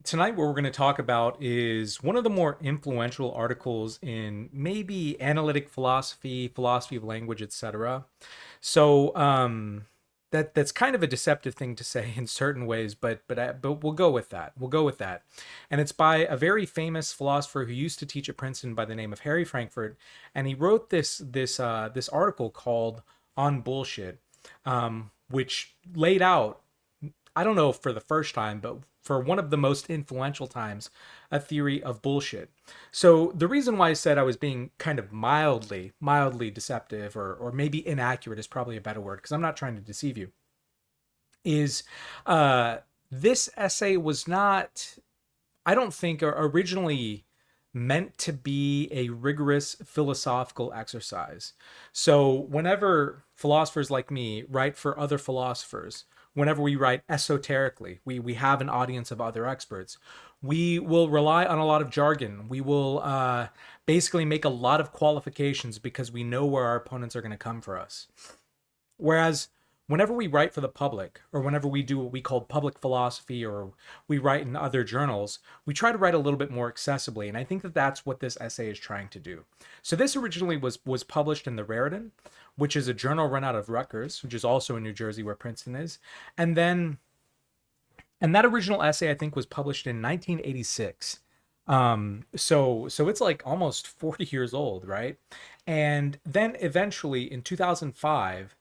Tonight, what we're going to talk about is one of the more influential articles in maybe analytic philosophy, philosophy of language, etc. So that's kind of a deceptive thing to say in certain ways, but we'll go with that. We'll go with that. And it's by a very famous philosopher who used to teach at Princeton by the name of Harry Frankfurt, and he wrote this article called "On Bullshit," which laid out, I don't know if for the first time, but for one of the most influential times, a theory of bullshit. So the reason why I said I was being kind of mildly deceptive, or maybe inaccurate is probably a better word, because I'm not trying to deceive you, is uh, this essay was not, I don't think, originally meant to be a rigorous philosophical exercise. So whenever philosophers like me write for other philosophers, whenever we write esoterically, we have an audience of other experts. We will rely on a lot of jargon. We will basically make a lot of qualifications because we know where our opponents are going to come for us. Whereas whenever we write for the public, or whenever we do what we call public philosophy, or we write in other journals, we try to write a little bit more accessibly. And I think that that's what this essay is trying to do. So this originally was published in the Raritan, which is a journal run out of Rutgers, which is also in New Jersey where Princeton is. And that original essay, I think, was published in 1986. So it's like almost 40 years old, right? And then eventually in 2005,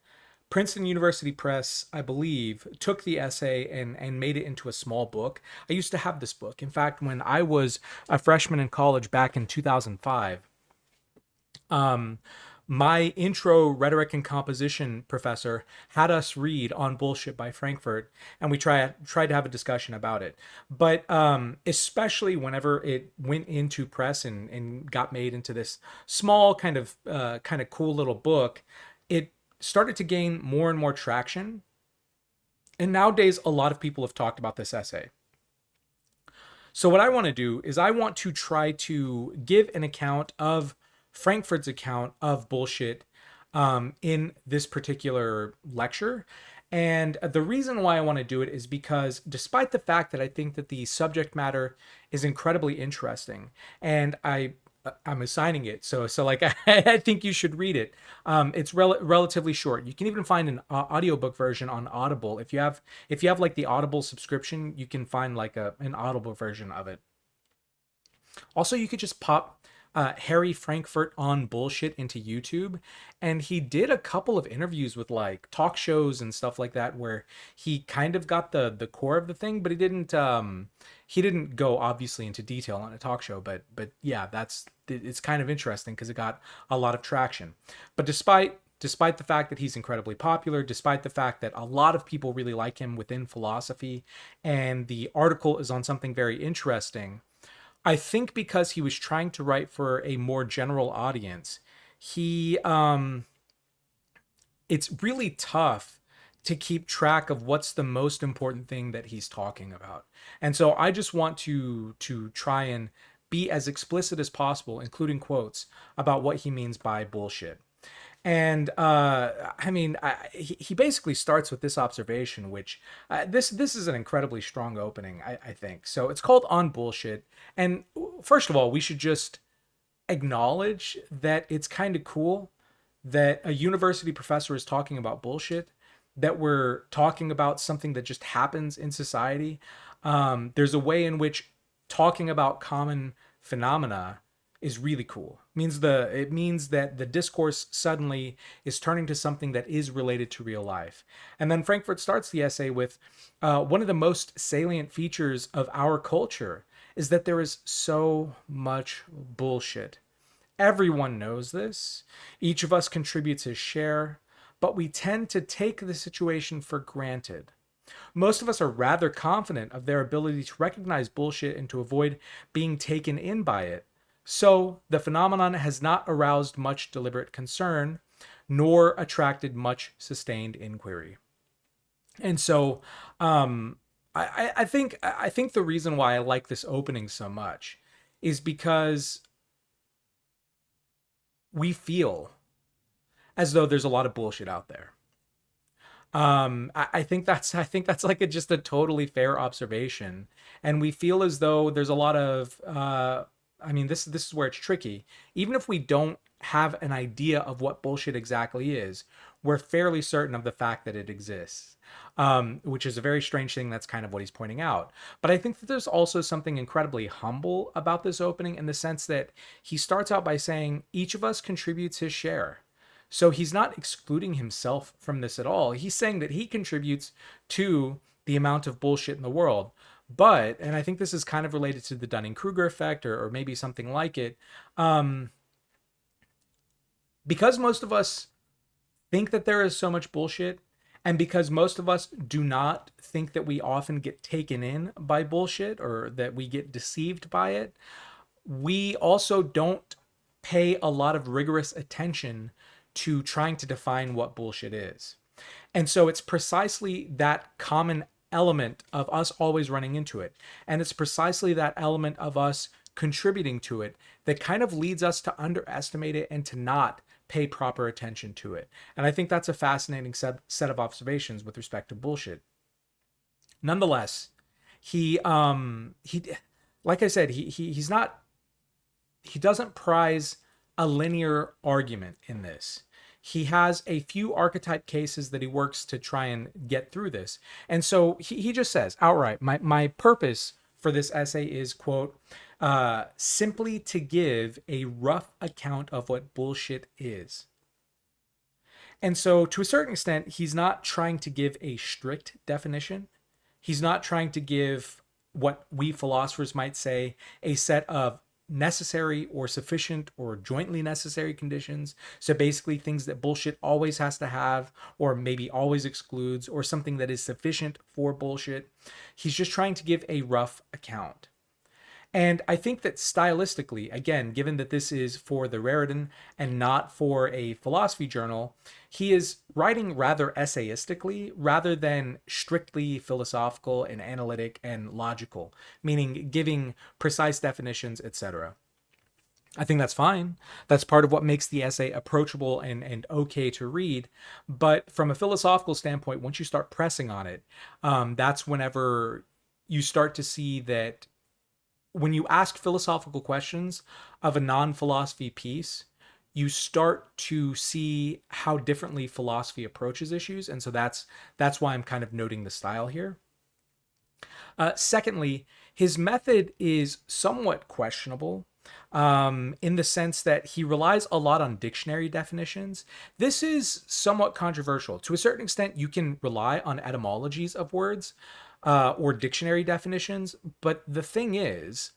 Princeton University Press, I believe, took the essay and made it into a small book. I used to have this book. In fact, when I was a freshman in college back in 2005, um, my intro rhetoric and composition professor had us read On Bullshit by Frankfurt, and we tried to have a discussion about it. But especially whenever it went into press and got made into this small kind of cool little book, it started to gain more and more traction. And nowadays, a lot of people have talked about this essay. So what I want to do is I want to try to give an account of Frankfurt's account of bullshit in this particular lecture. And the reason why I want to do it is because, despite the fact that I think that the subject matter is incredibly interesting, and I'm assigning it, so like I think you should read it. It's relatively short. You can even find an audiobook version on Audible. If you have like the Audible subscription, you can find like an Audible version of it. Also, you could just pop Harry Frankfurt on bullshit into YouTube, and he did a couple of interviews with like talk shows and stuff like that, where he kind of got the core of the thing, but he didn't go obviously into detail on a talk show. But yeah, it's kind of interesting because it got a lot of traction. But despite the fact that he's incredibly popular, despite the fact that a lot of people really like him within philosophy, and the article is on something very interesting, I think because he was trying to write for a more general audience, he it's really tough to keep track of what's the most important thing that he's talking about. And so I just want to try and be as explicit as possible, including quotes, about what he means by bullshit. And I mean, he basically starts with this observation, which this is an incredibly strong opening, I think. So it's called On Bullshit. And first of all, we should just acknowledge that it's kind of cool that a university professor is talking about bullshit, that we're talking about something that just happens in society. There's a way in which talking about common phenomena is really cool. It means that the discourse suddenly is turning to something that is related to real life. And then Frankfurt starts the essay with one of the most salient features of our culture is that there is so much bullshit. Everyone knows this. Each of us contributes his share, but we tend to take the situation for granted. Most of us are rather confident of their ability to recognize bullshit and to avoid being taken in by it. So the phenomenon has not aroused much deliberate concern, nor attracted much sustained inquiry. And so I think the reason why I like this opening so much is because we feel as though there's a lot of bullshit out there. I think that's like just a totally fair observation, and we feel as though there's a lot of I mean, this is where it's tricky. Even if we don't have an idea of what bullshit exactly is, we're fairly certain of the fact that it exists, which is a very strange thing. That's kind of what he's pointing out. But I think that there's also something incredibly humble about this opening in the sense that he starts out by saying each of us contributes his share. So he's not excluding himself from this at all. He's saying that he contributes to the amount of bullshit in the world. But, and I think this is kind of related to the Dunning-Kruger effect, or maybe something like it, um, because most of us think that there is so much bullshit, and because most of us do not think that we often get taken in by bullshit or that we get deceived by it, we also don't pay a lot of rigorous attention to trying to define what bullshit is. And so it's precisely that common element of us always running into it. And it's precisely that element of us contributing to it that kind of leads us to underestimate it and to not pay proper attention to it. And I think that's a fascinating set of observations with respect to bullshit. Nonetheless, he like I said, he's not, he doesn't prize a linear argument in this. He has a few archetype cases that he works to try and get through this. And so he just says outright, my purpose for this essay is, quote, simply to give a rough account of what bullshit is. And so to a certain extent, he's not trying to give a strict definition. He's not trying to give what we philosophers might say a set of necessary or sufficient or jointly necessary conditions. So basically things that bullshit always has to have, or maybe always excludes, or something that is sufficient for bullshit. He's just trying to give a rough account. And I think that stylistically, again, given that this is for the Raritan and not for a philosophy journal, he is writing rather essayistically rather than strictly philosophical and analytic and logical, meaning giving precise definitions, etc. I think that's fine. That's part of what makes the essay approachable and okay to read. But from a philosophical standpoint, once you start pressing on it, that's whenever you start to see that when you ask philosophical questions of a non-philosophy piece, you start to see how differently philosophy approaches issues, and so that's why I'm kind of noting the style here. Secondly, his method is somewhat questionable in the sense that he relies a lot on dictionary definitions. This is somewhat controversial. To a certain extent, you can rely on etymologies of words or dictionary definitions, but the thing is,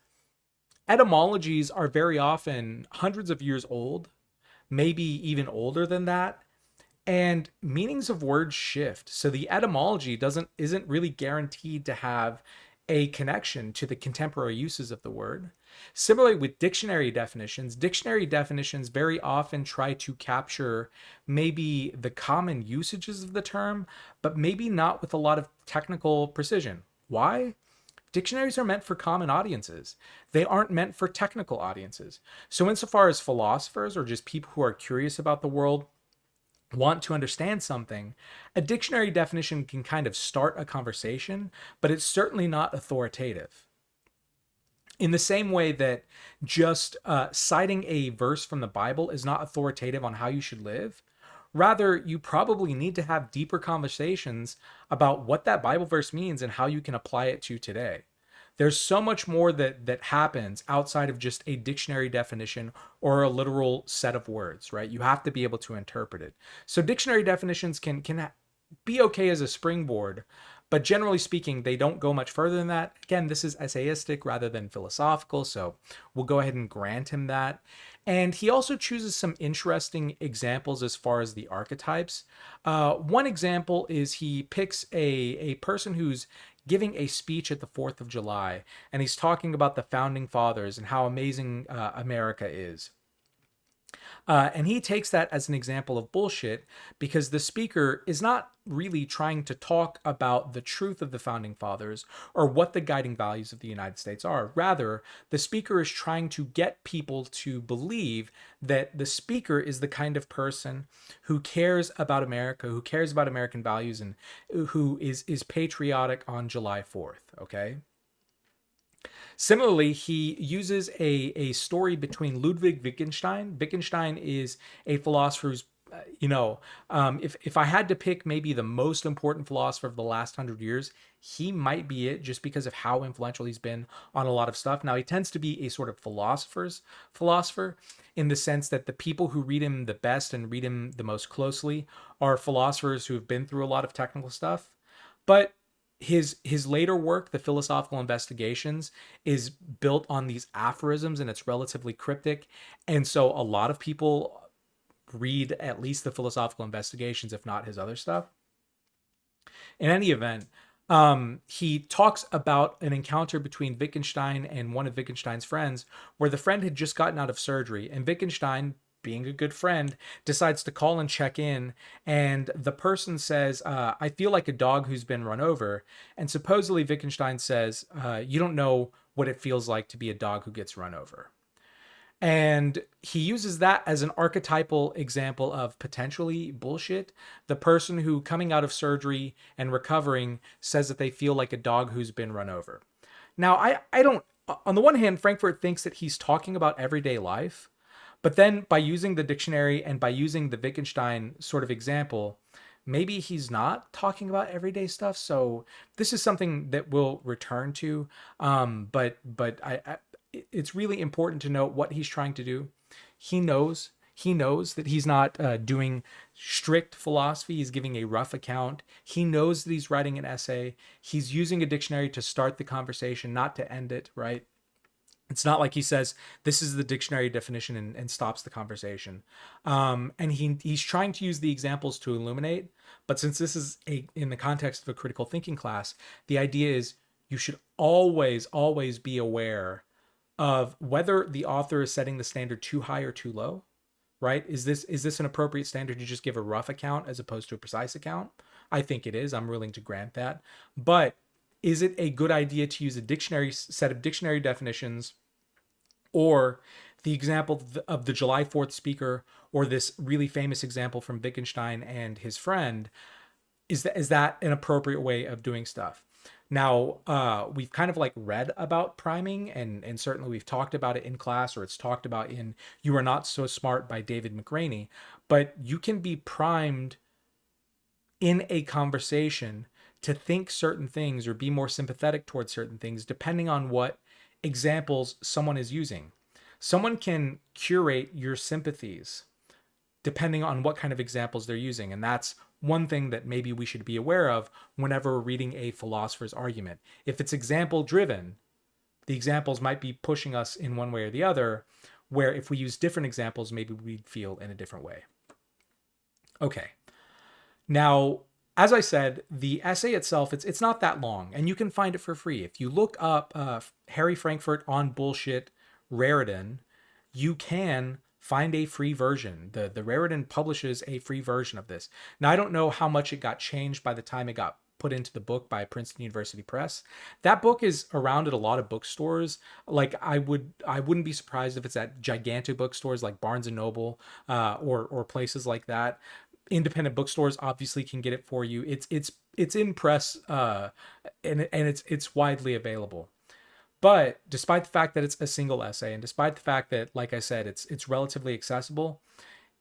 etymologies are very often hundreds of years old, maybe even older than that, and meanings of words shift. So the etymology isn't really guaranteed to have a connection to the contemporary uses of the word. Similarly with dictionary definitions very often try to capture maybe the common usages of the term, but maybe not with a lot of technical precision. Why? Dictionaries are meant for common audiences. They aren't meant for technical audiences. So insofar as philosophers or just people who are curious about the world want to understand something, a dictionary definition can kind of start a conversation, but it's certainly not authoritative. In the same way that just citing a verse from the Bible is not authoritative on how you should live, rather, you probably need to have deeper conversations about what that Bible verse means and how you can apply it to today. There's so much more that happens outside of just a dictionary definition or a literal set of words, right? You have to be able to interpret it. So dictionary definitions can be okay as a springboard, but generally speaking, they don't go much further than that. Again, this is essayistic rather than philosophical, so we'll go ahead and grant him that. And he also chooses some interesting examples as far as the archetypes. One example is he picks a person who's giving a speech at the 4th of July, and he's talking about the founding fathers and how amazing America is. And he takes that as an example of bullshit because the speaker is not really trying to talk about the truth of the founding fathers or what the guiding values of the United States are. Rather, the speaker is trying to get people to believe that the speaker is the kind of person who cares about America, who cares about American values, and who is patriotic on July 4th. Okay. Similarly, he uses a story between Ludwig Wittgenstein. Wittgenstein is a philosopher who's, if I had to pick maybe the most important philosopher of the last 100 years, he might be it just because of how influential he's been on a lot of stuff. Now, he tends to be a sort of philosopher's philosopher in the sense that the people who read him the best and read him the most closely are philosophers who have been through a lot of technical stuff. But his later work, the philosophical investigations, is built on these aphorisms and it's relatively cryptic, and so a lot of people read at least the philosophical investigations, if not his other stuff. In any event, he talks about an encounter between Wittgenstein and one of Wittgenstein's friends, where the friend had just gotten out of surgery, and Wittgenstein, being a good friend, decides to call and check in. And the person says, I feel like a dog who's been run over. And supposedly Wittgenstein says, you don't know what it feels like to be a dog who gets run over. And he uses that as an archetypal example of potentially bullshit. The person who, coming out of surgery and recovering, says that they feel like a dog who's been run over. Now, I don't, on the one hand, Frankfurt thinks that he's talking about everyday life. But then by using the dictionary and by using the Wittgenstein sort of example, maybe he's not talking about everyday stuff. So this is something that we'll return to. But it's really important to note what he's trying to do. He knows that he's not doing strict philosophy. He's giving a rough account. He knows that he's writing an essay. He's using a dictionary to start the conversation, not to end it, right? It's not like he says, this is the dictionary definition and stops the conversation. And he's trying to use the examples to illuminate. But since this is in the context of a critical thinking class, the idea is you should always, always be aware of whether the author is setting the standard too high or too low, right? Is this an appropriate standard to just give a rough account as opposed to a precise account? I think it is. I'm willing to grant that. But is it a good idea to use a dictionary set of dictionary definitions, or the example of the July 4th speaker, or this really famous example from Wittgenstein and his friend? Is that an appropriate way of doing stuff? Now, we've kind of like read about priming, and certainly we've talked about it in class, or it's talked about in You Are Not So Smart by David McRaney. But you can be primed in a conversation to think certain things or be more sympathetic towards certain things depending on what examples someone is using. Someone can curate your sympathies depending on what kind of examples they're using. And that's one thing that maybe we should be aware of whenever we're reading a philosopher's argument. If it's example driven, the examples might be pushing us in one way or the other, where if we use different examples, maybe we'd feel in a different way. Okay. Now, as I said, the essay itself, it's not that long, and you can find it for free. If you look up Harry Frankfurt on bullshit Raritan, you can find a free version. The Raritan publishes a free version of this. Now, I don't know how much it got changed by the time it got put into the book by Princeton University Press. That book is around at a lot of bookstores. Like I wouldn't be surprised if it's at gigantic bookstores like Barnes and Noble, or places like that. Independent bookstores obviously can get it for you. It's in press, and it's widely available. But despite the fact that it's a single essay, and despite the fact that, like I said, it's relatively accessible,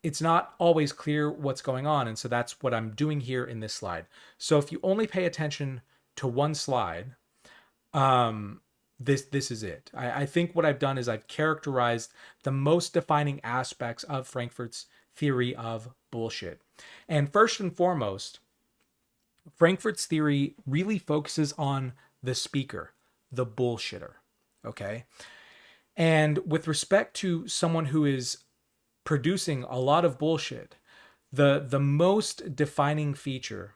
it's not always clear what's going on. And so that's what I'm doing here in this slide. So if you only pay attention to one slide, this is it. I think what I've done is I've characterized the most defining aspects of Frankfurt's theory of bullshit. And first and foremost, Frankfurt's theory really focuses on the speaker, the bullshitter. Okay. And with respect to someone who is producing a lot of bullshit, the most defining feature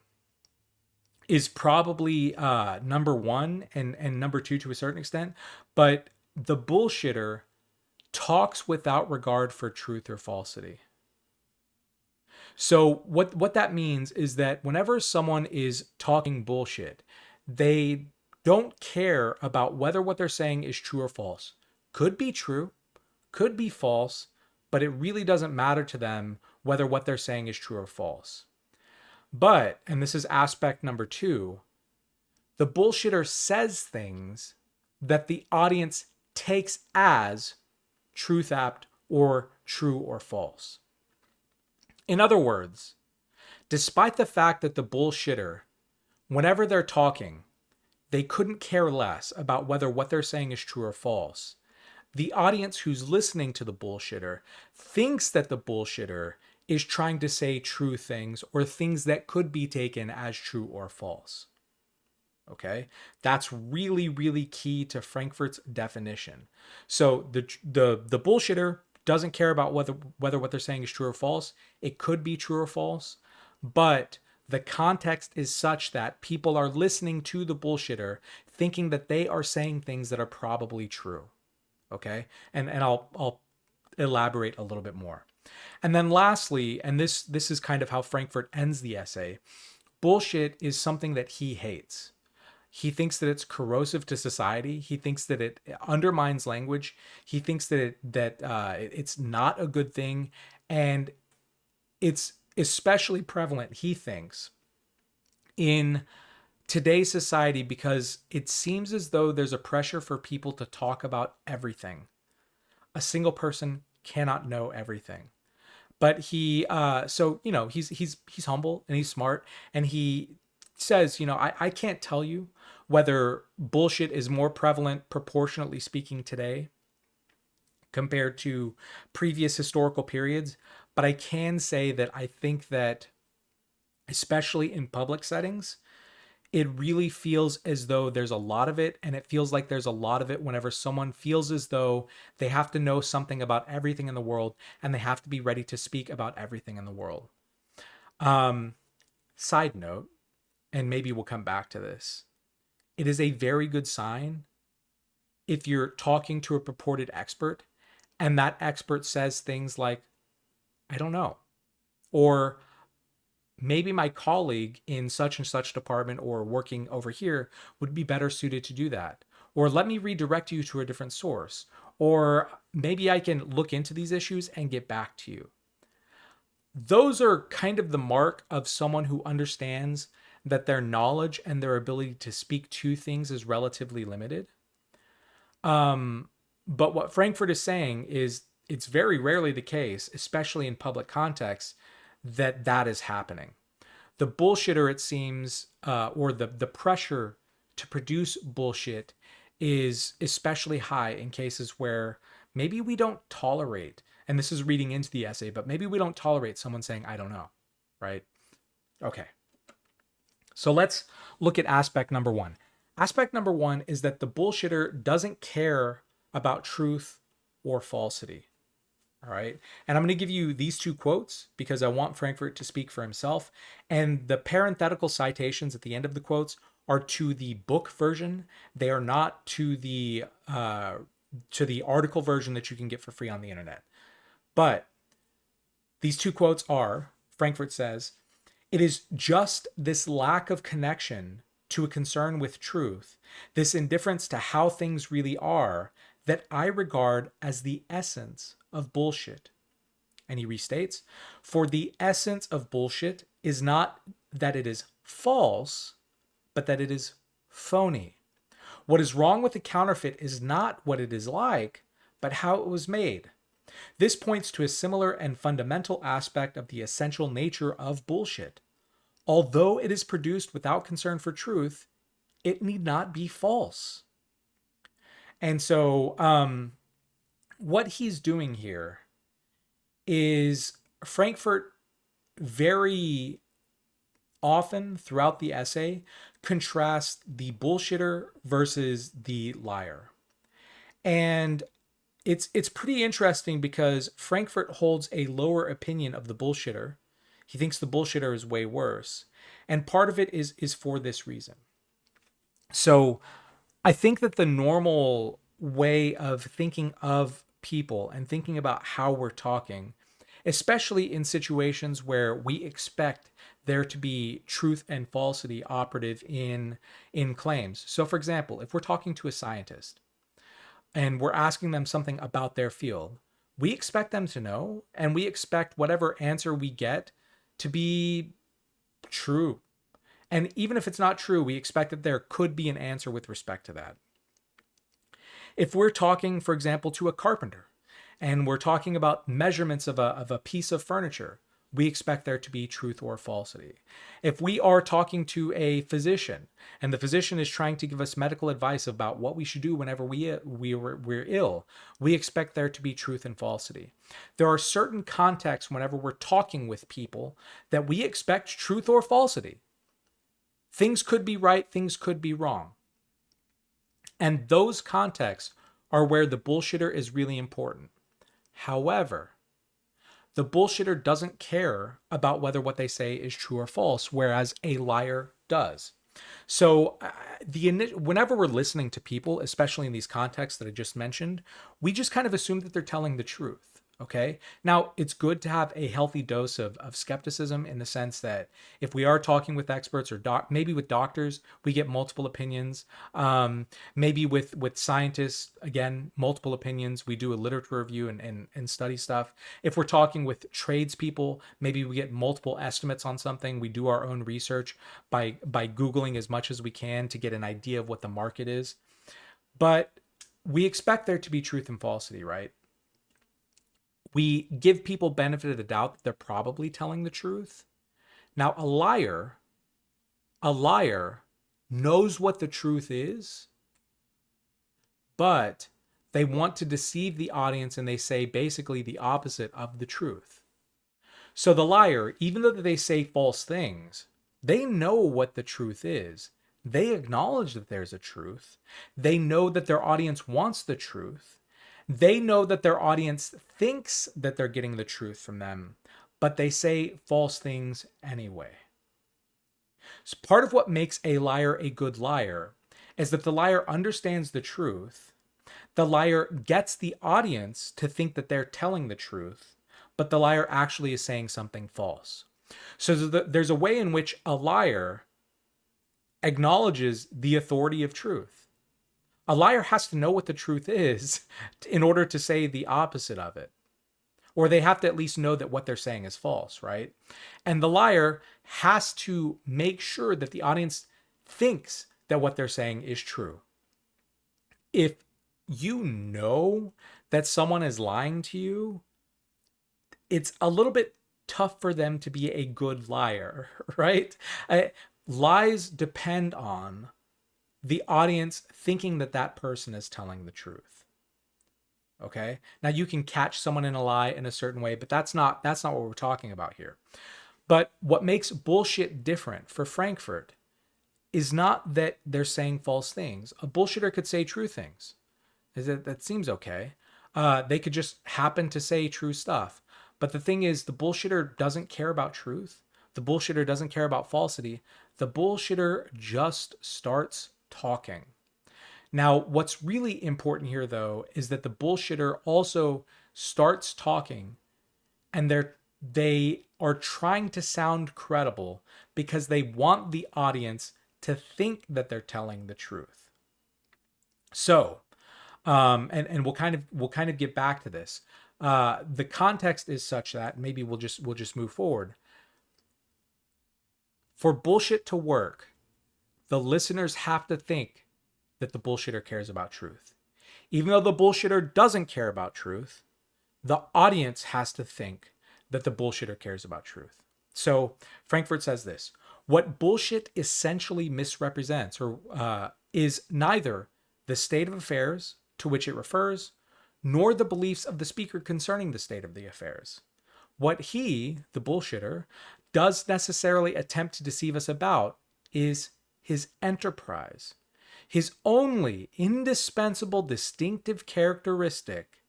is probably number one and number two to a certain extent. But the bullshitter talks without regard for truth or falsity. So what that means is that whenever someone is talking bullshit, they don't care about whether what they're saying is true or false. Could be true, could be false, but it really doesn't matter to them whether what they're saying is true or false. But, and this is aspect number 2, the bullshitter says things that the audience takes as truth apt or true or false. In other words, despite the fact that the bullshitter, whenever they're talking, they couldn't care less about whether what they're saying is true or false, the audience who's listening to the bullshitter thinks that the bullshitter is trying to say true things or things that could be taken as true or false. Okay, that's really, really key to Frankfurt's definition. So the bullshitter doesn't care about whether what they're saying is true or false. It could be true or false, but the context is such that people are listening to the bullshitter thinking that they are saying things that are probably true. Okay, and I'll elaborate a little bit more. And then lastly, and this is kind of how Frankfurt ends the essay, bullshit is something that he hates. He thinks that it's corrosive to society. He thinks that it undermines language. He thinks that it's not a good thing, and it's especially prevalent, he thinks, in today's society because it seems as though there's a pressure for people to talk about everything. A single person cannot know everything. But he, so, you know, he's humble and he's smart, and he says, you know, I can't tell you whether bullshit is more prevalent, proportionately speaking, today compared to previous historical periods. But I can say that I think that, especially in public settings, it really feels as though there's a lot of it, and it feels like there's a lot of it whenever someone feels as though they have to know something about everything in the world and they have to be ready to speak about everything in the world. Side note, and maybe we'll come back to this, it is a very good sign if you're talking to a purported expert and that expert says things like, I don't know, or maybe my colleague in such and such department or working over here would be better suited to do that. Or let me redirect you to a different source. Or maybe I can look into these issues and get back to you. Those are kind of the mark of someone who understands that their knowledge and their ability to speak to things is relatively limited. But what Frankfurt is saying is it's very rarely the case, especially in public contexts, that is happening. The bullshitter, it seems, or the pressure to produce bullshit is especially high in cases where maybe we don't tolerate, and this is reading into the essay, but maybe we don't tolerate someone saying, I don't know, right? Okay. So let's look at aspect number 1. Aspect number 1 is that the bullshitter doesn't care about truth or falsity. All right. And I'm going to give you these 2 quotes because I want Frankfurt to speak for himself. And the parenthetical citations at the end of the quotes are to the book version. They are not to the article version that you can get for free on the internet. But these 2 quotes are, Frankfurt says, it is just this lack of connection to a concern with truth, this indifference to how things really are, that I regard as the essence of bullshit. And he restates, for the essence of bullshit is not that it is false, but that it is phony. What is wrong with the counterfeit is not what it is like, but how it was made. This points to a similar and fundamental aspect of the essential nature of bullshit. Although it is produced without concern for truth, it need not be false. And so what he's doing here is Frankfurt very often throughout the essay contrasts the bullshitter versus the liar. And it's pretty interesting because Frankfurt holds a lower opinion of the bullshitter. He thinks the bullshitter is way worse. And part of it is for this reason. So I think that the normal way of thinking of people and thinking about how we're talking, especially in situations where we expect there to be truth and falsity operative in claims. So for example, if we're talking to a scientist and we're asking them something about their field, we expect them to know, and we expect whatever answer we get to be true. And even if it's not true, we expect that there could be an answer with respect to that. If we're talking, for example, to a carpenter and we're talking about measurements of a piece of furniture, we expect there to be truth or falsity. If we are talking to a physician and the physician is trying to give us medical advice about what we should do whenever we're ill, we expect there to be truth and falsity. There are certain contexts whenever we're talking with people that we expect truth or falsity. Things could be right, things could be wrong. And those contexts are where the bullshitter is really important. However, the bullshitter doesn't care about whether what they say is true or false, whereas a liar does. So whenever we're listening to people, especially in these contexts that I just mentioned, we just kind of assume that they're telling the truth. Okay. Now, it's good to have a healthy dose of skepticism, in the sense that if we are talking with experts or maybe with doctors, we get multiple opinions. Maybe with scientists, again, multiple opinions. We do a literature review and study stuff. If we're talking with tradespeople, maybe we get multiple estimates on something. We do our own research by Googling as much as we can to get an idea of what the market is. But we expect there to be truth and falsity, right? We give people benefit of the doubt that they're probably telling the truth. Now, a liar knows what the truth is, but they want to deceive the audience, and they say basically the opposite of the truth. So the liar, even though they say false things, they know what the truth is. They acknowledge that there's a truth. They know that their audience wants the truth. They know that their audience thinks that they're getting the truth from them, but they say false things anyway. So part of what makes a liar a good liar is that the liar understands the truth. The liar gets the audience to think that they're telling the truth, but the liar actually is saying something false. So there's a way in which a liar acknowledges the authority of truth. A liar has to know what the truth is in order to say the opposite of it. Or they have to at least know that what they're saying is false, right? And the liar has to make sure that the audience thinks that what they're saying is true. If you know that someone is lying to you, it's a little bit tough for them to be a good liar, right? Lies depend on the audience thinking that that person is telling the truth. Okay. Now you can catch someone in a lie in a certain way, but that's not what we're talking about here. But what makes bullshit different for Frankfurt is not that they're saying false things. A bullshitter could say true things. That seems okay. They could just happen to say true stuff. But the thing is, the bullshitter doesn't care about truth. The bullshitter doesn't care about falsity. The bullshitter just starts talking. Now, what's really important here, though, is that the bullshitter also starts talking, and they are trying to sound credible because they want the audience to think that they're telling the truth. So, and we'll kind of get back to this. The context is such that maybe we'll just move forward. For bullshit to work, the listeners have to think that the bullshitter cares about truth. Even though the bullshitter doesn't care about truth, the audience has to think that the bullshitter cares about truth. So Frankfurt says this: what bullshit essentially misrepresents is neither the state of affairs to which it refers, nor the beliefs of the speaker concerning the state of the affairs. What he, the bullshitter, does necessarily attempt to deceive us about is his enterprise. His only indispensable distinctive characteristic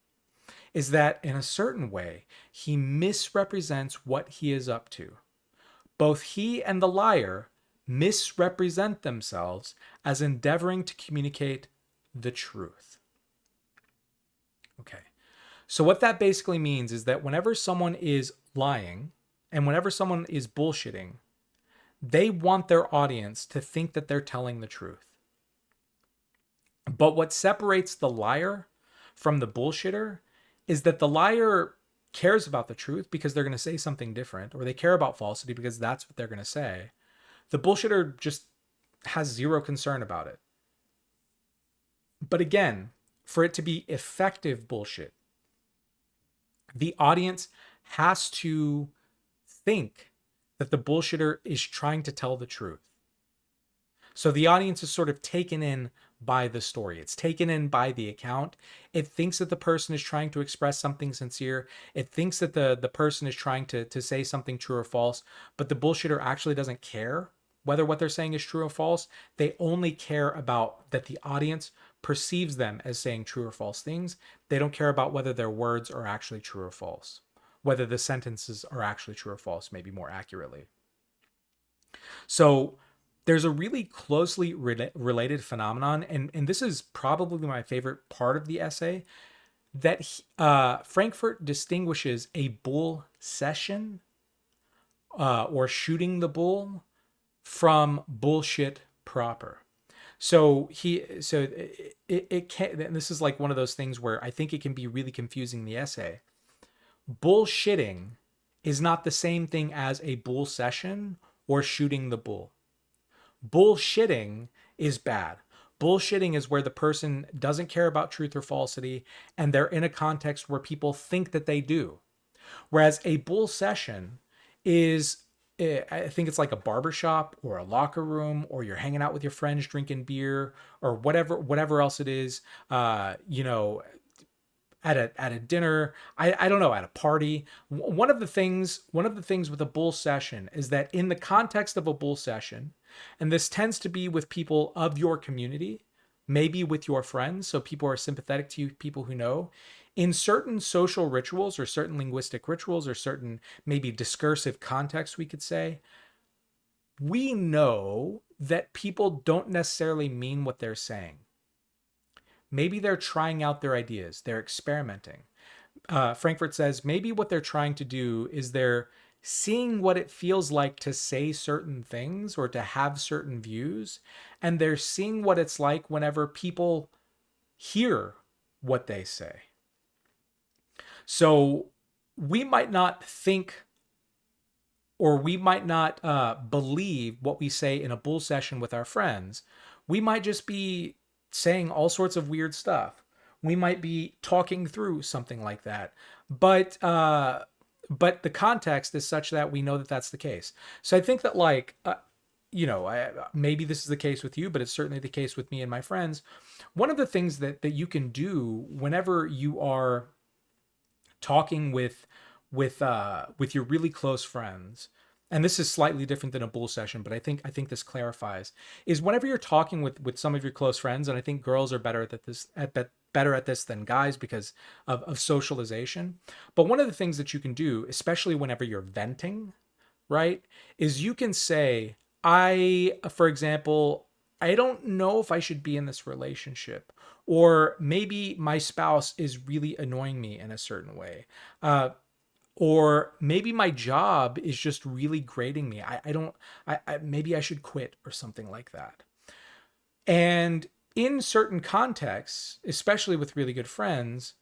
is that in a certain way, he misrepresents what he is up to. Both he and the liar misrepresent themselves as endeavoring to communicate the truth. Okay. So what that basically means is that whenever someone is lying and whenever someone is bullshitting, they want their audience to think that they're telling the truth. But what separates the liar from the bullshitter is that the liar cares about the truth because they're going to say something different, or they care about falsity because that's what they're going to say. The bullshitter just has zero concern about it. But again, for it to be effective bullshit, the audience has to think that the bullshitter is trying to tell the truth. So the audience is sort of taken in by the story. It's taken in by the account. It thinks that the person is trying to express something sincere. It thinks that the person is trying to say something true or false, but the bullshitter actually doesn't care whether what they're saying is true or false. They only care about that the audience perceives them as saying true or false things. They don't care about whether their words are actually true or false, whether the sentences are actually true or false, maybe more accurately. So there's a really closely related phenomenon, and this is probably my favorite part of the essay, that Frankfurt distinguishes a bull session or shooting the bull from bullshit proper. So it can, and this is like one of those things where I think it can be really confusing in the essay. Bullshitting is not the same thing as a bull session or shooting the bull. Bullshitting is bad. Bullshitting is where the person doesn't care about truth or falsity, and they're in a context where people think that they do. Whereas a bull session is, I think it's like a barbershop or a locker room, or you're hanging out with your friends drinking beer or whatever else it is, at a dinner, I don't know, at a party. One of the things with a bull session is that in the context of a bull session, and this tends to be with people of your community, maybe with your friends, so people are sympathetic to you, people who know, in certain social rituals or certain linguistic rituals or certain maybe discursive contexts, we could say, we know that people don't necessarily mean what they're saying. Maybe they're trying out their ideas. They're experimenting. Frankfurt says maybe what they're trying to do is they're seeing what it feels like to say certain things or to have certain views. And they're seeing what it's like whenever people hear what they say. So we might not think or we might not believe what we say in a bull session with our friends. We might just be saying all sorts of weird stuff. We might be talking through something like that, but the context is such that we know that that's the case. So I think that maybe this is the case with you, but it's certainly the case with me and my friends. One of the things that you can do whenever you are talking with your really close friends, and this is slightly different than a bull session, but I think this clarifies, is whenever you're talking with some of your close friends, and I think girls are better at this than guys because of socialization. But one of the things that you can do, especially whenever you're venting, right, is you can say, for example, I don't know if I should be in this relationship, or maybe my spouse is really annoying me in a certain way. Or maybe my job is just really grating me. Maybe I should quit or something like that. And in certain contexts, especially with really good friends,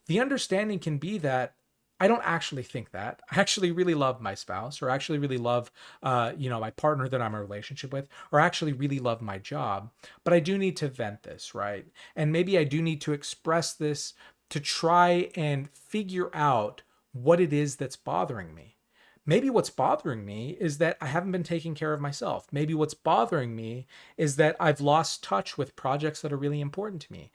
the understanding can be that I don't actually think that. I actually really love my spouse, or actually really love, my partner that I'm in a relationship with, or actually really love my job. But I do need to vent this, right? And maybe I do need to express this to try and figure out what it is that's bothering me. Maybe what's bothering me is that I haven't been taking care of myself. Maybe what's bothering me is that I've lost touch with projects that are really important to me.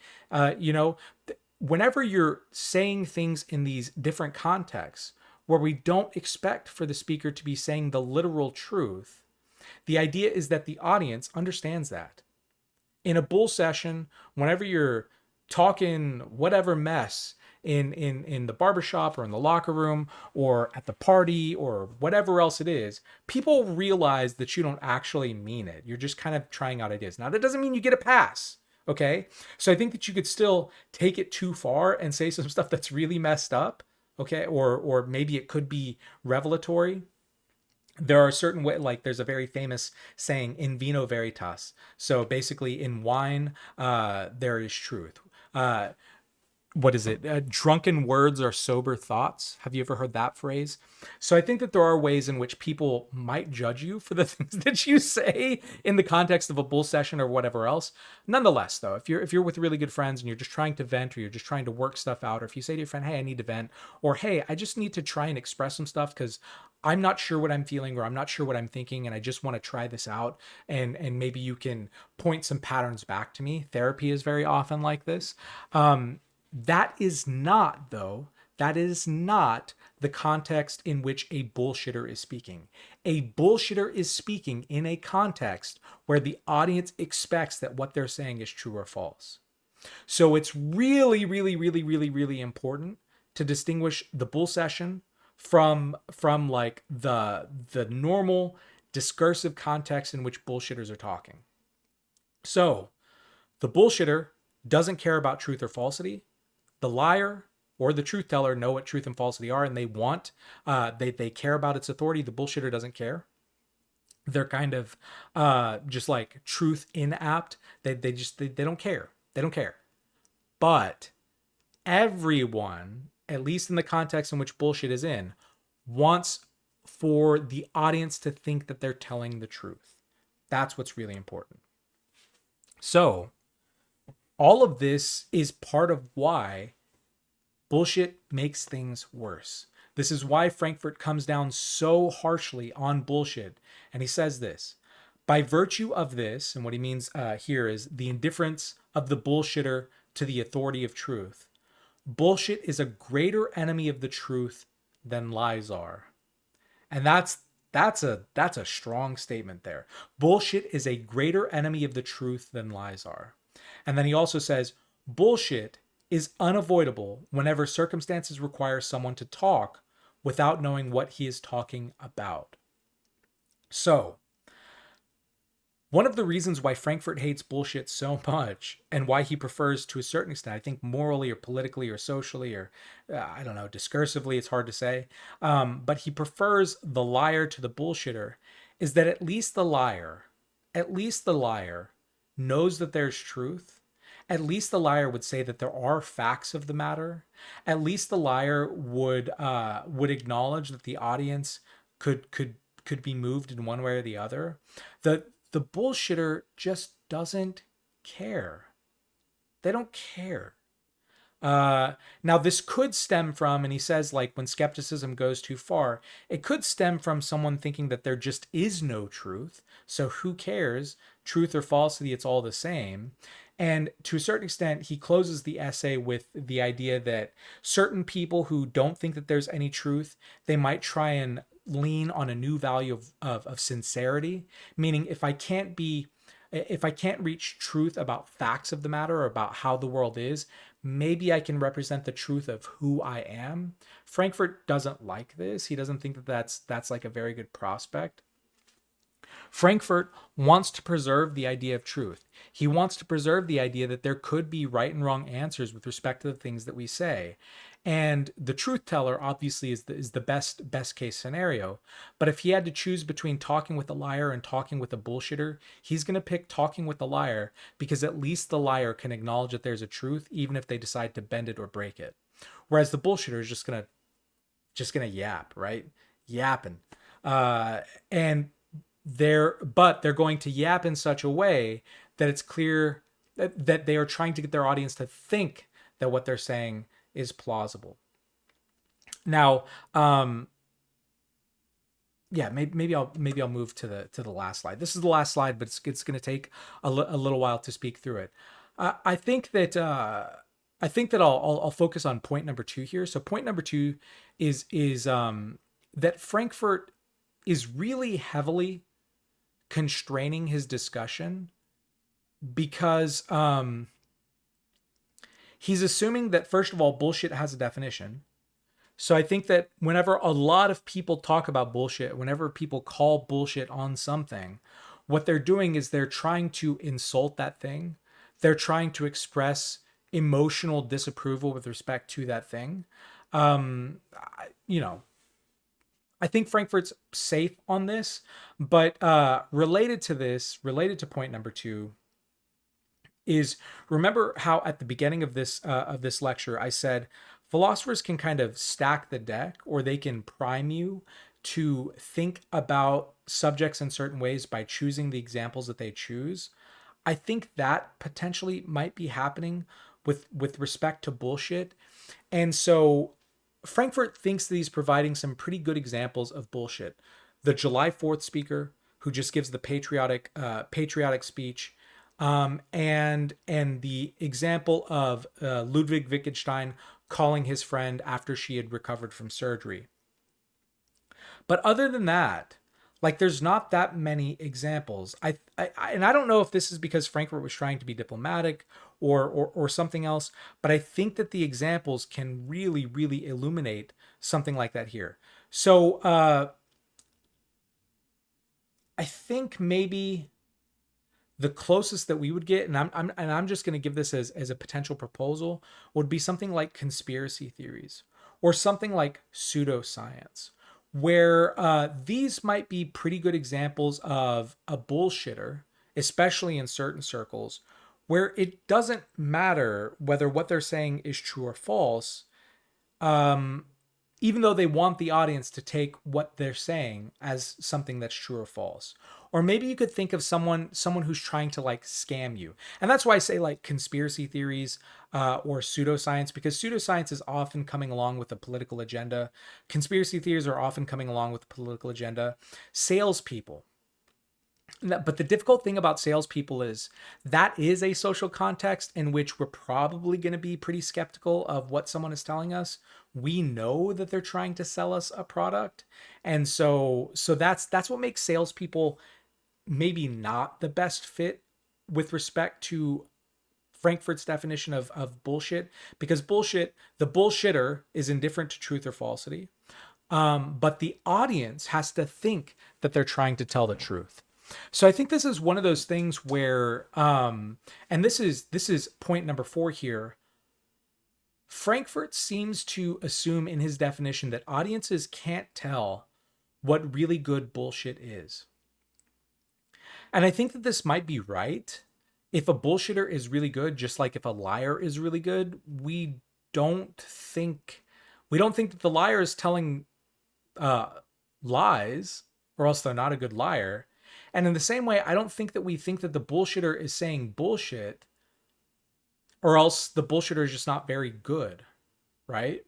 Whenever you're saying things in these different contexts where we don't expect for the speaker to be saying the literal truth, the idea is that the audience understands that. In a bull session, whenever you're talking whatever mess in the barbershop or in the locker room or at the party or whatever else it is, people realize that you don't actually mean it. You're just kind of trying out ideas. Now, that doesn't mean you get a pass. Okay. So I think that you could still take it too far and say some stuff that's really messed up. Okay. Or maybe it could be revelatory. There are certain way, like there's a very famous saying, in vino veritas. So basically in wine, there is truth. What is it? Drunken words are sober thoughts. Have you ever heard that phrase? So I think that there are ways in which people might judge you for the things that you say in the context of a bull session or whatever else. Nonetheless, though, if you're with really good friends and you're just trying to vent, or you're just trying to work stuff out, or if you say to your friend, "Hey, I need to vent," or "Hey, I just need to try and express some stuff because I'm not sure what I'm feeling, or I'm not sure what I'm thinking, and I just want to try this out," and maybe you can point some patterns back to me. Therapy is very often like this. That is not, though, that is not the context in which a bullshitter is speaking. A bullshitter is speaking in a context where the audience expects that what they're saying is true or false. So it's really, really, really, really, really important to distinguish the bull session from like the normal discursive context in which bullshitters are talking. So the bullshitter doesn't care about truth or falsity. The liar or the truth teller know what truth and falsity are, and they want they care about its authority. The bullshitter doesn't care. They're kind of just like truth inapt. They don't care. They don't care. But everyone, at least in the context in which bullshit is in, wants for the audience to think that they're telling the truth. That's what's really important. So all of this is part of why bullshit makes things worse. This is why Frankfurt comes down so harshly on bullshit. And he says this: by virtue of this, and what he means here is the indifference of the bullshitter to the authority of truth, bullshit is a greater enemy of the truth than lies are. And that's a strong statement there. Bullshit is a greater enemy of the truth than lies are. And then he also says, bullshit is unavoidable whenever circumstances require someone to talk without knowing what he is talking about. So, one of the reasons why Frankfurt hates bullshit so much, and why he prefers, to a certain extent, I think morally or politically or socially or, I don't know, discursively, it's hard to say, but he prefers the liar to the bullshitter, is that at least the liar knows that there's truth. At least the liar would say that there are facts of the matter. At least the liar would acknowledge that the audience could be moved in one way or the other. The bullshitter just doesn't care. They don't care. Now, this could stem from, and he says, like, when skepticism goes too far, it could stem from someone thinking that there just is no truth. So who cares? Truth or falsity, it's all the same. And to a certain extent, he closes the essay with the idea that certain people who don't think that there's any truth, they might try and lean on a new value of sincerity, meaning if I can't reach truth about facts of the matter or about how the world is, maybe I can represent the truth of who I am. Frankfurt doesn't like this. He doesn't think that that's like a very good prospect. Frankfurt wants to preserve the idea of truth. He wants to preserve the idea that there could be right and wrong answers with respect to the things that we say. And the truth teller obviously is the best case scenario. But if he had to choose between talking with a liar and talking with a bullshitter, he's going to pick talking with the liar, because at least the liar can acknowledge that there's a truth, even if they decide to bend it or break it. Whereas the bullshitter is just gonna yap, right? Yapping. And they're going to yap in such a way that it's clear that they are trying to get their audience to think that what they're saying is plausible. Now, maybe I'll move to the last slide. This is the last slide, but it's going to take a little while to speak through it. I think that I'll focus on point number 2 here. So point number 2 is that Frankfurt is really heavily constraining his discussion because he's assuming that, first of all, bullshit has a definition. So I think that whenever a lot of people talk about bullshit, whenever people call bullshit on something, what they're doing is they're trying to insult that thing. they're trying to express emotional disapproval with respect to that thing. You know, I think Frankfurt's safe on this, but related to this, related to point number two, is remember how at the beginning of this lecture I said philosophers can kind of stack the deck, or they can prime you to think about subjects in certain ways by choosing the examples that they choose. I think that potentially might be happening with respect to bullshit. And so Frankfurt thinks that he's providing some pretty good examples of bullshit. The July 4th speaker who just gives the patriotic speech, and the example of Ludwig Wittgenstein calling his friend after she had recovered from surgery. But other than that, like there's not that many examples. And I don't know if this is because Frankfurt was trying to be diplomatic or something else, but I think that the examples can really, really illuminate something like that here. So I think maybe the closest that we would get, and I'm just going to give this as a potential proposal, would be something like conspiracy theories or something like pseudoscience, where these might be pretty good examples of a bullshitter, especially in certain circles, where it doesn't matter whether what they're saying is true or false, even though they want the audience to take what they're saying as something that's true or false. Or maybe you could think of someone who's trying to like scam you. And that's why I say like conspiracy theories or pseudoscience, because pseudoscience is often coming along with a political agenda. Conspiracy theories are often coming along with a political agenda. Salespeople. But the difficult thing about salespeople is that is a social context in which we're probably going to be pretty skeptical of what someone is telling us. We know that they're trying to sell us a product, and so that's what makes salespeople maybe not the best fit with respect to Frankfurt's definition of bullshit, because bullshit, the bullshitter is indifferent to truth or falsity, but the audience has to think that they're trying to tell the truth. So I think this is one of those things where, and this is point number 4 here. Frankfurt seems to assume in his definition that audiences can't tell what really good bullshit is. And I think that this might be right. If a bullshitter is really good, just like if a liar is really good, we don't think that the liar is telling lies, or else they're not a good liar. And in the same way, I don't think that we think that the bullshitter is saying bullshit, or else the bullshitter is just not very good, right?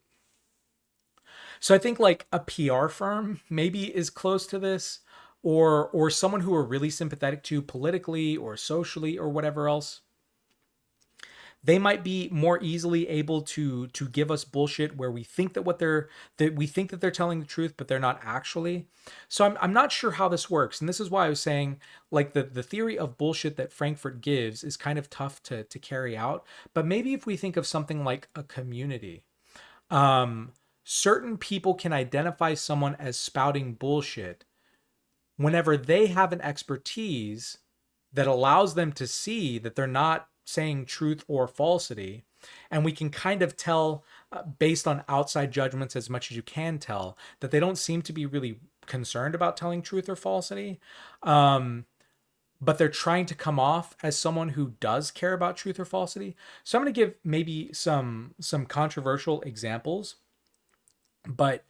So I think like a PR firm maybe is close to this, or someone who we're really sympathetic to politically or socially or whatever else. They might be more easily able to give us bullshit where we think that we think that they're telling the truth, but they're not actually. So I'm not sure how this works. And this is why I was saying like the theory of bullshit that Frankfurt gives is kind of tough to carry out. But maybe if we think of something like a community, certain people can identify someone as spouting bullshit whenever they have an expertise that allows them to see that they're not saying truth or falsity. And we can kind of tell based on outside judgments as much as you can tell that they don't seem to be really concerned about telling truth or falsity. But they're trying to come off as someone who does care about truth or falsity. So I'm going to give maybe some controversial examples, but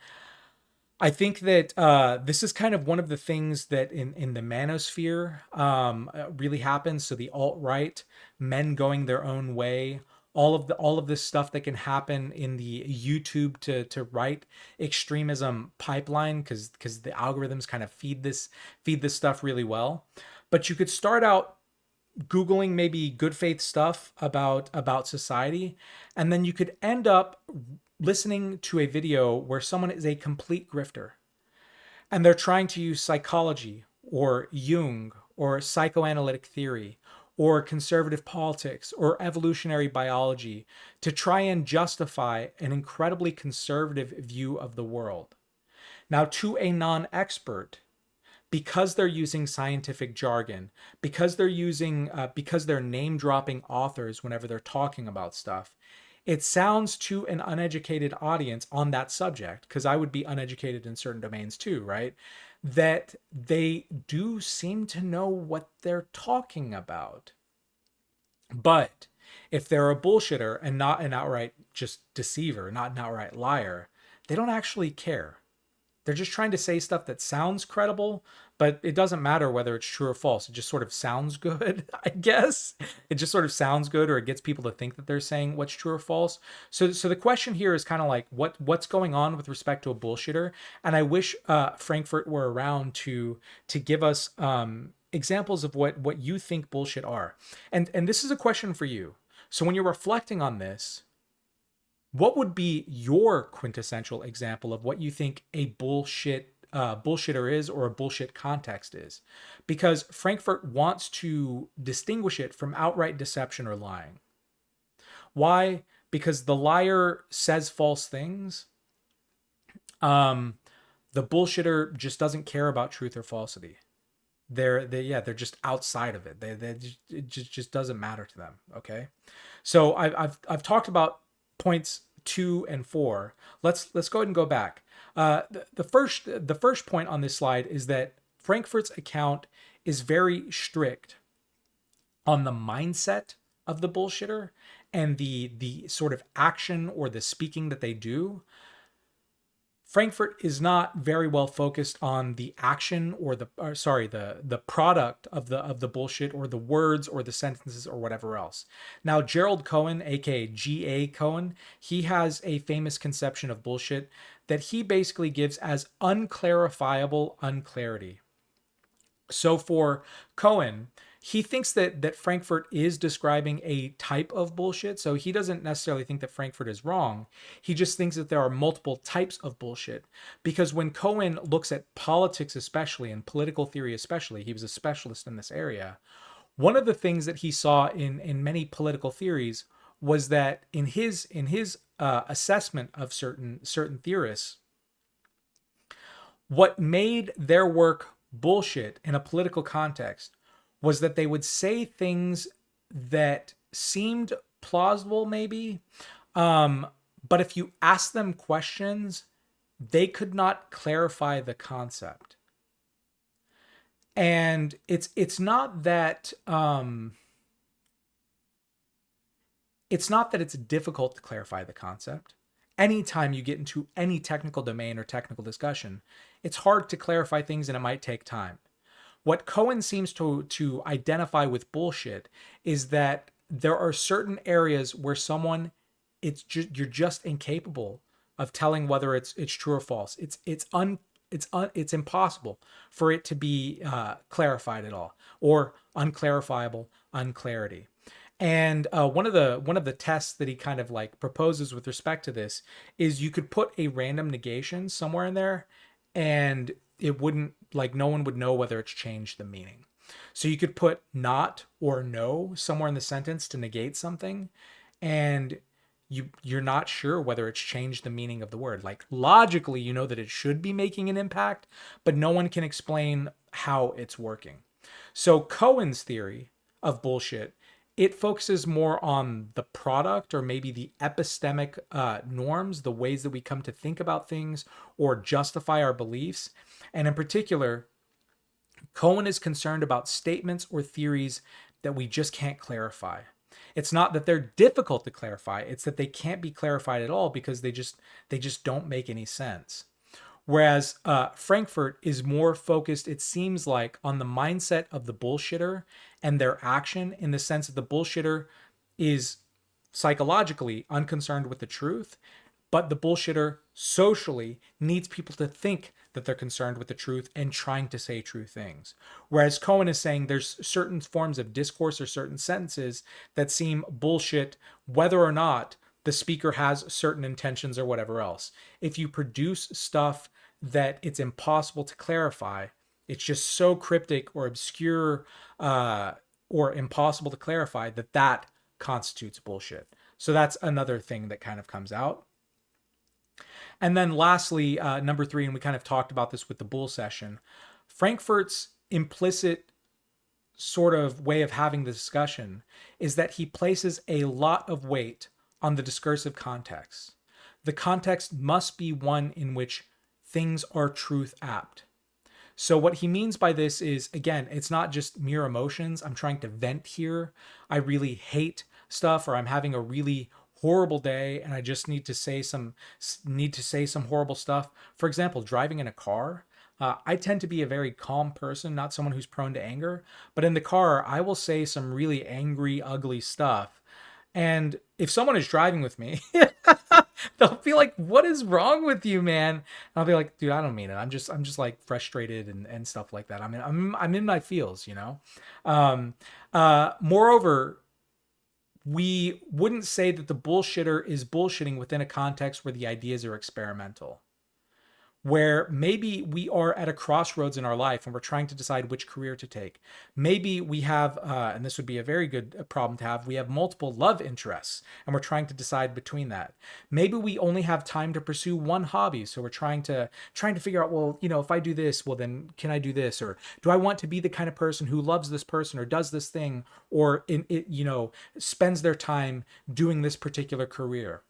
I think that this is kind of one of the things that in the manosphere really happens. So the alt-right, men going their own way, all of this stuff that can happen in the YouTube to right extremism pipeline, because the algorithms kind of feed this stuff really well. But you could start out Googling maybe good faith stuff about society, and then you could end up listening to a video where someone is a complete grifter and they're trying to use psychology or Jung or psychoanalytic theory or conservative politics or evolutionary biology to try and justify an incredibly conservative view of the world. Now, to a non-expert, because they're using scientific jargon, because they're name dropping authors whenever they're talking about stuff, it sounds to an uneducated audience on that subject, because I would be uneducated in certain domains too, right? That they do seem to know what they're talking about. But if they're a bullshitter and not an outright just deceiver, not an outright liar, they don't actually care. They're just trying to say stuff that sounds credible, but it doesn't matter whether it's true or false. It just sort of sounds good, I guess. It just sort of sounds good, or it gets people to think that they're saying what's true or false. So the question here is kind of like what's going on with respect to a bullshitter. And I wish Frankfurt were around to give us examples of what you think bullshit are. And this is a question for you. So when you're reflecting on this, what would be your quintessential example of what you think a bullshitter is, or a bullshit context is? Because Frankfurt wants to distinguish it from outright deception or lying. Why? Because the liar says false things. The bullshitter just doesn't care about truth or falsity. They're just outside of it. It just doesn't matter to them. Okay, so I've talked about points 2 and 4. Let's go ahead and go back. The first point on this slide is that Frankfurt's account is very strict on the mindset of the bullshitter and the sort of action or the speaking that they do. Frankfurt is not very well focused on the action or the product of the bullshit, or the words or the sentences or whatever else. Now, Gerald Cohen, aka G.A. Cohen, he has a famous conception of bullshit that he basically gives as unclarifiable unclarity. So for Cohen, he thinks that Frankfurt is describing a type of bullshit. So he doesn't necessarily think that Frankfurt is wrong. He just thinks that there are multiple types of bullshit. Because when Cohen looks at politics, especially, and political theory especially, he was a specialist in this area. One of the things that he saw in many political theories was that in his assessment of certain theorists, what made their work bullshit in a political context was that they would say things that seemed plausible, maybe, but if you ask them questions, they could not clarify the concept. And it's not that it's difficult to clarify the concept. Anytime you get into any technical domain or technical discussion, it's hard to clarify things, and it might take time. What Cohen seems to identify with bullshit is that there are certain areas where you're just incapable of telling whether it's true or false. It's impossible for it to be clarified at all, or unclarifiable unclarity. And one of the tests that he kind of like proposes with respect to this is you could put a random negation somewhere in there, and it wouldn't, like, no one would know whether it's changed the meaning. So you could put not or no somewhere in the sentence to negate something, and you're not sure whether it's changed the meaning of the word. Like, logically, you know that it should be making an impact, but no one can explain how it's working. So Cohen's theory of bullshit, it focuses more on the product, or maybe the epistemic norms, the ways that we come to think about things or justify our beliefs. And in particular, Cohen is concerned about statements or theories that we just can't clarify. It's not that they're difficult to clarify, it's that they can't be clarified at all because they just don't make any sense. Whereas Frankfurt is more focused, it seems like, on the mindset of the bullshitter and their action, in the sense that the bullshitter is psychologically unconcerned with the truth, but the bullshitter socially needs people to think that they're concerned with the truth and trying to say true things. Whereas Cohen is saying there's certain forms of discourse or certain sentences that seem bullshit, whether or not the speaker has certain intentions or whatever else. If you produce stuff that it's impossible to clarify, it's just so cryptic or obscure or impossible to clarify, that constitutes bullshit. So that's another thing that kind of comes out. And then lastly, number 3, and we kind of talked about this with the bull session, Frankfurt's implicit sort of way of having the discussion is that he places a lot of weight on the discursive context. The context must be one in which things are truth apt. So what he means by this is, again, it's not just mere emotions. I'm trying to vent here. I really hate stuff, or I'm having a really horrible day and I just need to say some horrible stuff. For example, driving in a car. I tend to be a very calm person, not someone who's prone to anger. But in the car, I will say some really angry, ugly stuff. And if someone is driving with me, they'll be like, "What is wrong with you, man?" And I'll be like, "Dude, I don't mean it. I'm just like frustrated and stuff like that. I'm in my feels, you know." Moreover, we wouldn't say that the bullshitter is bullshitting within a context where the ideas are experimental, where maybe we are at a crossroads in our life and we're trying to decide which career to take. Maybe we have, and this would be a very good problem to have, we have multiple love interests and we're trying to decide between that. Maybe we only have time to pursue one hobby. So we're trying to figure out, well, you know, if I do this, well, then can I do this? Or do I want to be the kind of person who loves this person or does this thing or, spends their time doing this particular career?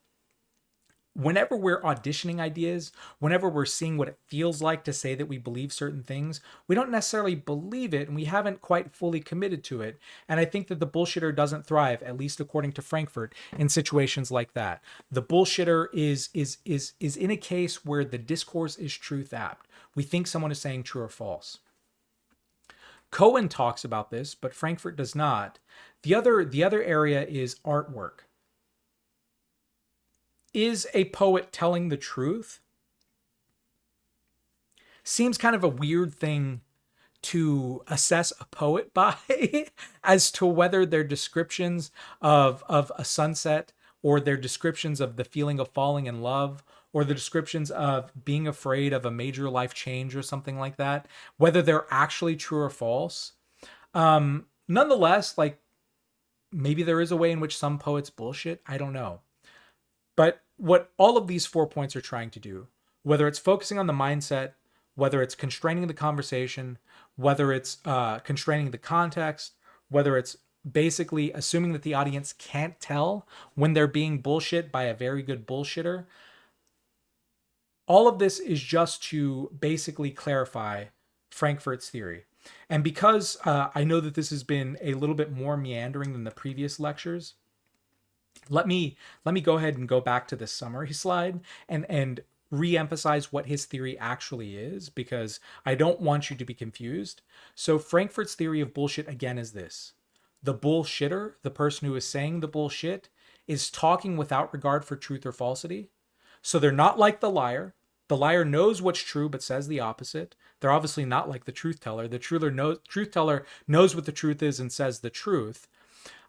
Whenever we're auditioning ideas, whenever we're seeing what it feels like to say that we believe certain things, we don't necessarily believe it and we haven't quite fully committed to it. And I think that the bullshitter doesn't thrive, at least according to Frankfurt, in situations like that. The bullshitter is in a case where the discourse is truth apt. We think someone is saying true or false. Cohen talks about this, but Frankfurt does not. The other area is artwork. Is a poet telling the truth? Seems kind of a weird thing to assess a poet by as to whether their descriptions of a sunset or their descriptions of the feeling of falling in love or the descriptions of being afraid of a major life change or something like that, whether they're actually true or false. Nonetheless, like maybe there is a way in which some poets bullshit. I don't know. But what all of these 4 points are trying to do, whether it's focusing on the mindset, whether it's constraining the conversation, whether it's constraining the context, whether it's basically assuming that the audience can't tell when they're being bullshit by a very good bullshitter, all of this is just to basically clarify Frankfurt's theory. And because I know that this has been a little bit more meandering than the previous lectures, let me go ahead and go back to this summary slide and re-emphasize what his theory actually is, because I don't want you to be confused. So Frankfurt's theory of bullshit again is this: the bullshitter, the person who is saying the bullshit, is talking without regard for truth or falsity. So they're not like the liar. The liar knows what's true but says the opposite. They're obviously not like the truth teller. The truth teller knows what the truth is and says the truth.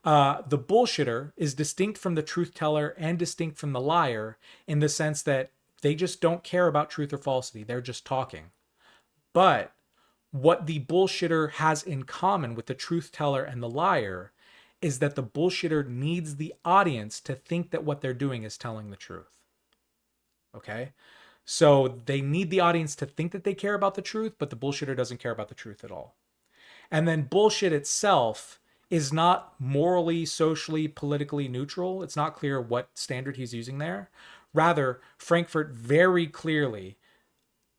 The bullshitter is distinct from the truth teller and distinct from the liar in the sense that they just don't care about truth or falsity. They're just talking. But what the bullshitter has in common with the truth teller and the liar is that the bullshitter needs the audience to think that what they're doing is telling the truth. Okay? So they need the audience to think that they care about the truth, but the bullshitter doesn't care about the truth at all. And then bullshit itself is not morally, socially, politically neutral. It's not clear what standard he's using there. Rather, Frankfurt very clearly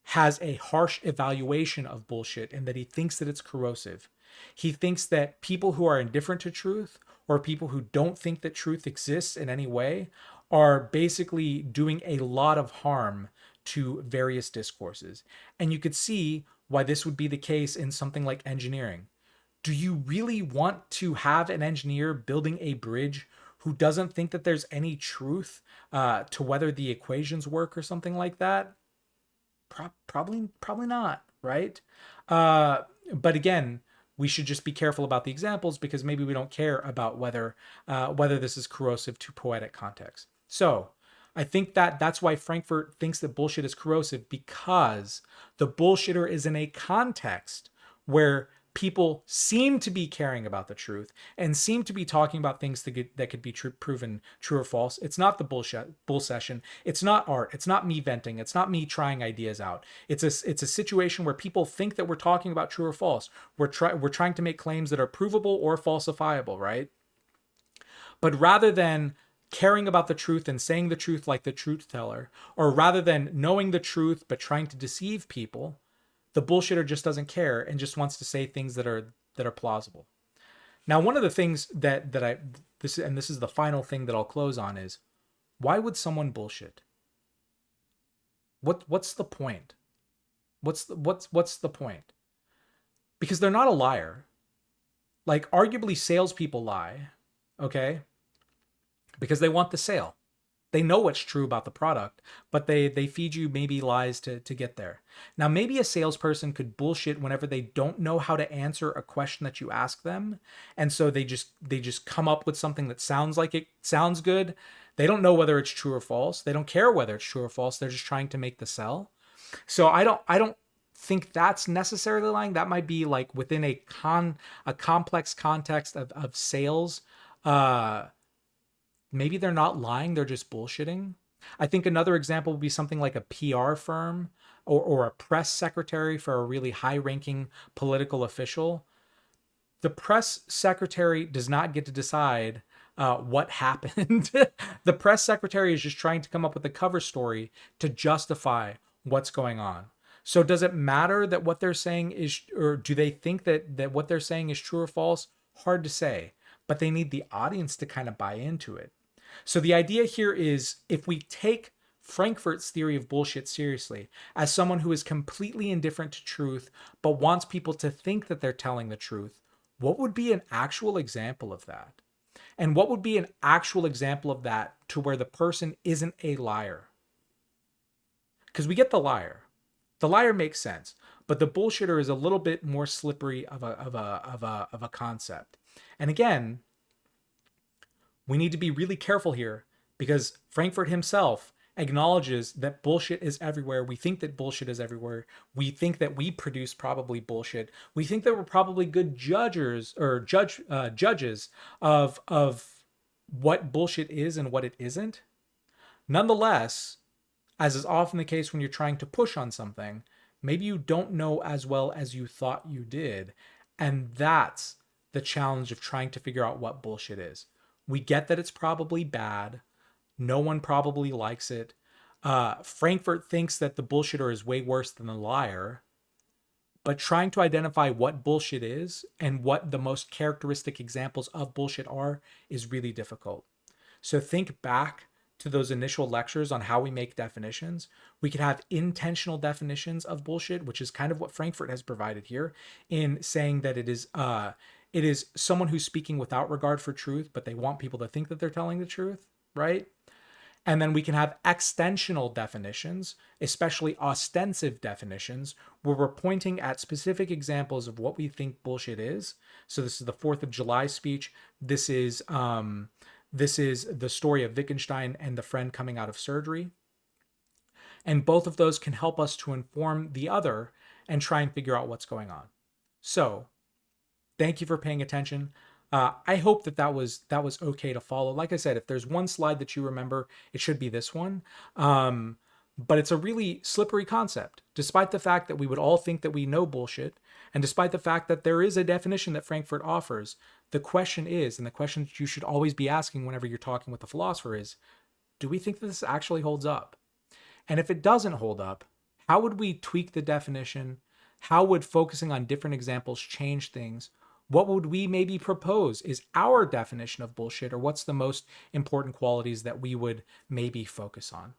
has a harsh evaluation of bullshit in that he thinks that it's corrosive. He thinks that people who are indifferent to truth or people who don't think that truth exists in any way are basically doing a lot of harm to various discourses. And you could see why this would be the case in something like engineering. Do you really want to have an engineer building a bridge who doesn't think that there's any truth to whether the equations work or something like that? Probably not, right? But again, we should just be careful about the examples because maybe we don't care about whether this is corrosive to poetic context. So I think that that's why Frankfurt thinks that bullshit is corrosive, because the bullshitter is in a context where people seem to be caring about the truth and seem to be talking about things that could be proven true or false. It's not the bull session. It's not art. It's not me venting. It's not me trying ideas out. It's a situation where people think that we're talking about true or false. We're trying to make claims that are provable or falsifiable, right? But rather than caring about the truth and saying the truth like the truth teller, or rather than knowing the truth but trying to deceive people, the bullshitter just doesn't care and just wants to say things that are plausible. Now, one of the things this is the final thing that I'll close on is, why would someone bullshit? What's the point? What's the point? Because they're not a liar. Like, arguably salespeople lie, okay? Because they want the sale. They know what's true about the product, but they feed you maybe lies to get there. Now, maybe a salesperson could bullshit whenever they don't know how to answer a question that you ask them. And so they just come up with something that sounds like it sounds good. They don't know whether it's true or false. They don't care whether it's true or false. They're just trying to make the sell. So I don't think that's necessarily lying. That might be like within a complex context of sales. Maybe they're not lying, they're just bullshitting. I think another example would be something like a PR firm or a press secretary for a really high-ranking political official. The press secretary does not get to decide what happened. The press secretary is just trying to come up with a cover story to justify what's going on. So does it matter that what they're saying is, or do they think that what they're saying is true or false? Hard to say, but they need the audience to kind of buy into it. So the idea here is, if we take Frankfurt's theory of bullshit seriously as someone who is completely indifferent to truth but wants people to think that they're telling the truth, what would be an actual example of that? And what would be an actual example of that to where the person isn't a liar? Because we get the liar. The liar makes sense, but the bullshitter is a little bit more slippery of a concept. And again, we need to be really careful here, because Frankfurt himself acknowledges that bullshit is everywhere. We think that bullshit is everywhere. We think that we produce probably bullshit. We think that we're probably good judges of what bullshit is and what it isn't. Nonetheless, as is often the case when you're trying to push on something, maybe you don't know as well as you thought you did. And that's the challenge of trying to figure out what bullshit is. We get that it's probably bad. No one probably likes it. Frankfurt thinks that the bullshitter is way worse than the liar. But trying to identify what bullshit is and what the most characteristic examples of bullshit are is really difficult. So think back to those initial lectures on how we make definitions. We could have intentional definitions of bullshit, which is kind of what Frankfurt has provided here, in saying that it is someone who's speaking without regard for truth, but they want people to think that they're telling the truth, right? And then we can have extensional definitions, especially ostensive definitions, where we're pointing at specific examples of what we think bullshit is. So this is the 4th of July speech. This is the story of Wittgenstein and the friend coming out of surgery. And both of those can help us to inform the other and try and figure out what's going on. So thank you for paying attention. I hope that was okay to follow. Like I said, if there's one slide that you remember, it should be this one. But it's a really slippery concept, despite the fact that we would all think that we know bullshit, and despite the fact that there is a definition that Frankfurt offers. The question is, and the question that you should always be asking whenever you're talking with a philosopher is, do we think that this actually holds up? And if it doesn't hold up, how would we tweak the definition? How would focusing on different examples change things? What would we maybe propose is our definition of bullshit, or what's the most important qualities that we would maybe focus on?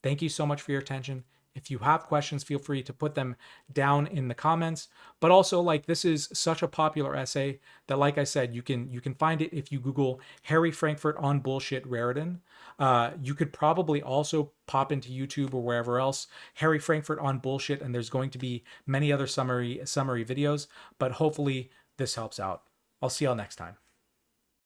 Thank you so much for your attention. If you have questions, feel free to put them down in the comments. But also, like, this is such a popular essay that, like I said, you can find it if you Google Harry Frankfurt on bullshit Raritan. You could probably also pop into YouTube or wherever else, Harry Frankfurt on bullshit, and there's going to be many other summary videos. But hopefully this helps out. I'll see y'all next time.